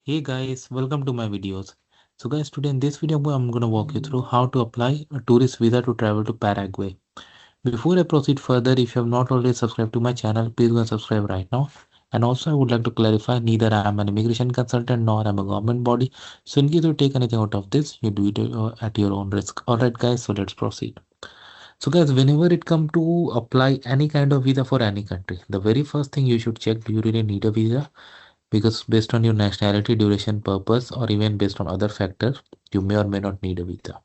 Hey guys, welcome to my videos. So guys, today in this video I'm going to walk you through how to apply a tourist visa to travel to Paraguay. Before I proceed further, if you have not already subscribed to my channel, please go and subscribe right now. And also I would like to clarify, neither I am an immigration consultant nor I'm a government body. So in case you take anything out of this, you do it at your own risk. Alright guys, so let's proceed. So guys, whenever it comes to apply any kind of visa for any country, the very first thing you should check, do you really need a visa? Because based on your nationality, duration, purpose, or even based on other factors, you may or may not need a visa.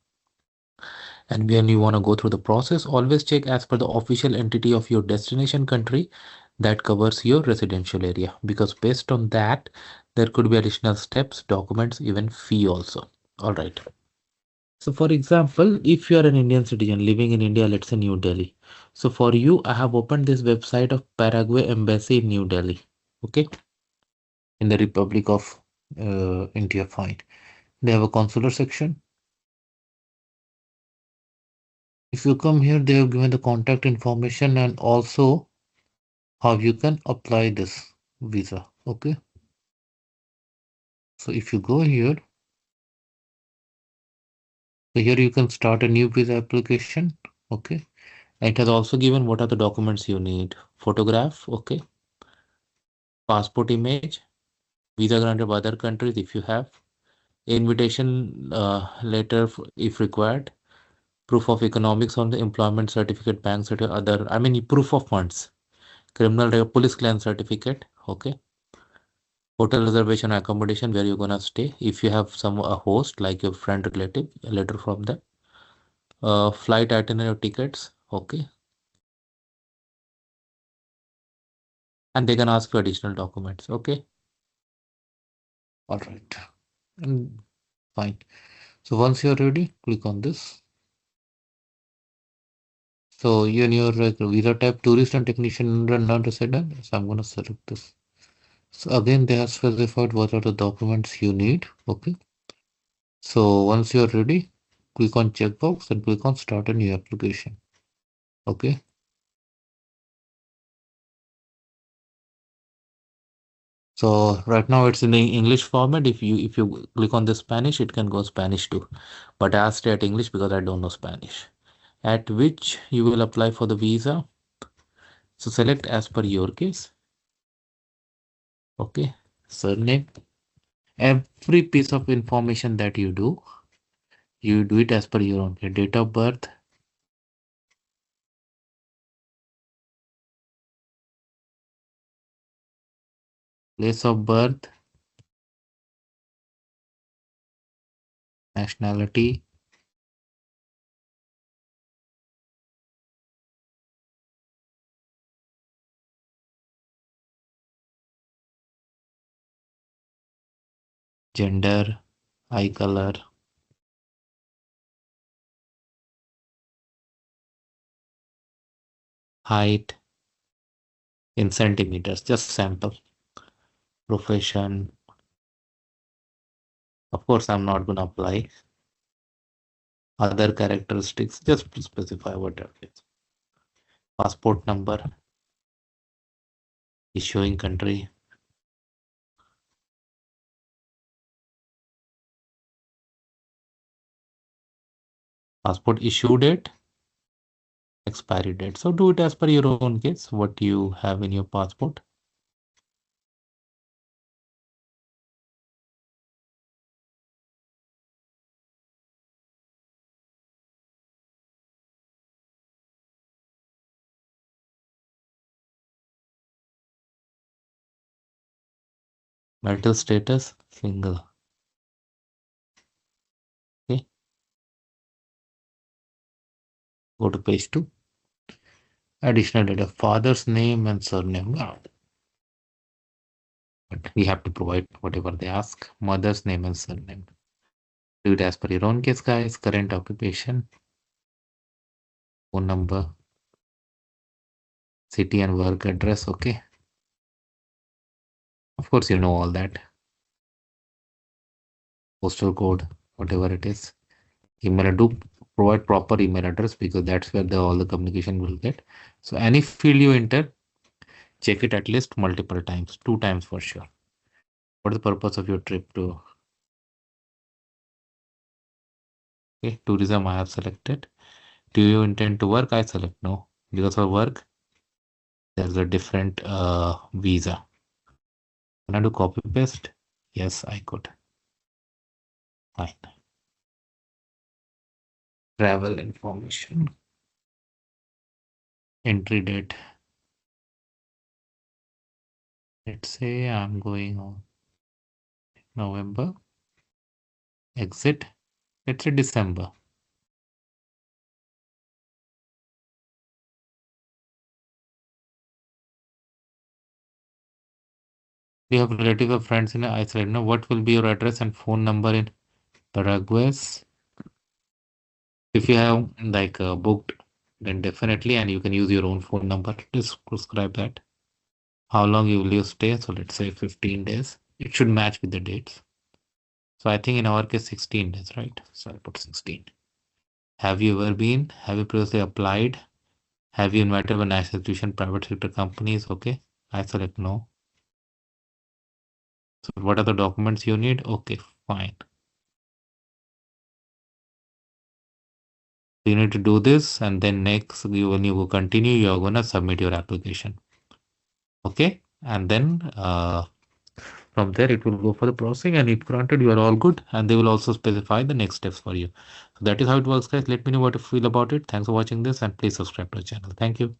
And when you want to go through the process, always check as per the official entity of your destination country that covers your residential area, because based on that there could be additional steps, documents, even fee also. All right, so for example, if you are an Indian citizen living in India, let's say New Delhi, so for you I have opened this website of Paraguay Embassy in New Delhi. Okay, in the Republic of India. Fine. They have a consular section. If you come here, they have given the contact information and also how you can apply this visa. Okay. So if you go here, so here you can start a new visa application. Okay. And it has also given what are the documents you need. Photograph. Okay. Passport image. Visa granted by other countries if you have. Invitation letter if required. Proof of economics on the employment certificate, bank certificate, other, I mean, proof of funds, criminal police clearance certificate. Okay. Hotel reservation accommodation where you're gonna stay. If you have some a host like your friend relative, a letter from them. Flight itinerary tickets. Okay. And they can ask for additional documents. Okay. All right. And fine. So once you're ready, click on this. So in your visa type, tourist and technician non-resident. So I'm gonna select this. So again, they have specified what are the documents you need. Okay. So once you're ready, click on checkbox and click on start a new application. Okay. So right now it's in the English format. If you click on the Spanish, it can go Spanish too. But I stay at English because I don't know Spanish. At which you will apply for the visa. So select as per your case. Okay. Surname. Every piece of information that you do it as per your own date of birth, place of birth, nationality, gender, eye color, height in centimeters, just sample, profession. Of course, I'm not going to apply other characteristics, just to specify whatever it is. Passport number, issuing country, passport issue date, expiry date. So do it as per your own case, what you have in your passport. Marital status, single. Okay, go to page 2. Additional data, father's name and surname. But we have to provide whatever they ask. Mother's name and surname. Do it as per your own case, guys. Current occupation, phone number, city and work address. Okay. Of course, you know all that. Postal code, whatever it is. Email, do provide proper email address because that's where all the communication will get. So any field you enter, check it at least multiple times, 2 times for sure. What is the purpose of your trip to? Okay, tourism I have selected. Do you intend to work? I select no. Because for work, there's a different visa. Can I do copy paste? Yes, I could. Fine. Travel information. Entry date. Let's say I'm going on November. Exit. Let's say December. Do you have relatives or friends in Iceland? No. What will be your address and phone number in Paraguay? If you have like booked, then definitely, and you can use your own phone number to prescribe that. How long you will you stay? So let's say 15 days. It should match with the dates. So I think in our case 16 days, right? So I put 16. Have you ever been? Have you previously applied? Have you invited a national institution, private sector companies? Okay. I select no. So what are the documents you need? Okay, fine. You need to do this, and then next when you continue, you're gonna submit your application. Okay, and then from there it will go for the processing, and if granted, you are all good, and they will also specify the next steps for you. So that is how it works, guys. Let me know what you feel about it. Thanks for watching this, and please subscribe to the channel. Thank you.